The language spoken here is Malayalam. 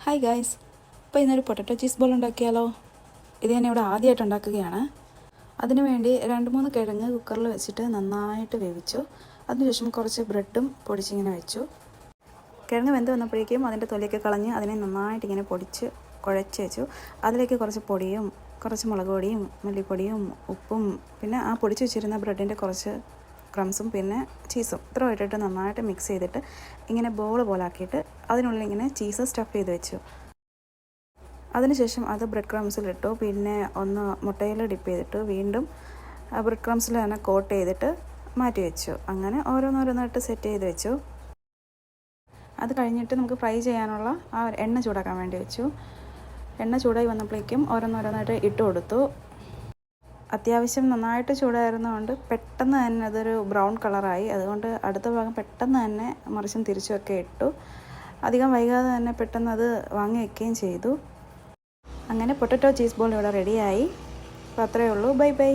ഹായ് ഗായ്സ്, ഇപ്പോൾ ഇന്നൊരു പൊട്ടറ്റോ ചീസ് ബോൾ ഉണ്ടാക്കിയാലോ? ഇത് ഞാൻ ഇവിടെ ആദ്യമായിട്ട് ഉണ്ടാക്കുകയാണ്. അതിനുവേണ്ടി 2-3 കിഴങ്ങ് കുക്കറിൽ വെച്ചിട്ട് നന്നായിട്ട് വേവിച്ചു. അതിനുശേഷം കുറച്ച് ബ്രെഡും പൊടിച്ചിങ്ങനെ വെച്ചു. കിഴങ്ങ് വെന്ത് വന്നപ്പോഴേക്കും അതിൻ്റെ തൊലിയൊക്കെ കളഞ്ഞ് അതിനെ നന്നായിട്ട് ഇങ്ങനെ പൊടിച്ച് കുഴച്ച് വെച്ചു. അതിലേക്ക് കുറച്ച് പൊടിയും കുറച്ച് മുളക് പൊടിയും മല്ലിപ്പൊടിയും ഉപ്പും പിന്നെ ആ പൊടിച്ച് വെച്ചിരുന്ന ബ്രെഡിൻ്റെ കുറച്ച് ക്രംസും പിന്നെ ചീസും ഇത്ര ഇട്ടിട്ട് നന്നായിട്ട് മിക്സ് ചെയ്തിട്ട് ഇങ്ങനെ ബോൾ പോലാക്കിയിട്ട് അതിനുള്ളിൽ ഇങ്ങനെ ചീസ് സ്റ്റഫ് ചെയ്ത് വെച്ചു. അതിനുശേഷം അത് ബ്രെഡ് ക്രംസിലിട്ടു. പിന്നെ ഒന്ന് മുട്ടയിൽ ഡിപ്പ് ചെയ്തിട്ട് വീണ്ടും ബ്രെഡ് ക്രംസിൽ തന്നെ കോട്ട് ചെയ്തിട്ട് മാറ്റി വെച്ചു. അങ്ങനെ ഓരോന്നോരോന്നായിട്ട് സെറ്റ് ചെയ്ത് വെച്ചു. അത് കഴിഞ്ഞിട്ട് നമുക്ക് ഫ്രൈ ചെയ്യാനുള്ള ആ എണ്ണ ചൂടാക്കാൻ വേണ്ടി വെച്ചു. എണ്ണ ചൂടായി വന്നപ്പോഴേക്കും ഓരോന്നോരോന്നായിട്ട് ഇട്ട് കൊടുത്തു. അത്യാവശ്യം നന്നായിട്ട് ചൂടായിരുന്നതുകൊണ്ട് പെട്ടെന്ന് തന്നെ അതൊരു ബ്രൗൺ കളറായി. അതുകൊണ്ട് അടുത്ത ഭാഗം പെട്ടെന്ന് തന്നെ മറിച്ചും തിരിച്ചുമൊക്കെ ഇട്ടു. അധികം വൈകാതെ തന്നെ പെട്ടെന്ന് അത് വാങ്ങി വയ്ക്കുകയും ചെയ്തു. അങ്ങനെ പൊട്ടറ്റോ ചീസ് ബോൾ ഇവിടെ റെഡിയായി. അപ്പോൾ അത്രയേ ഉള്ളൂ. Bye bye.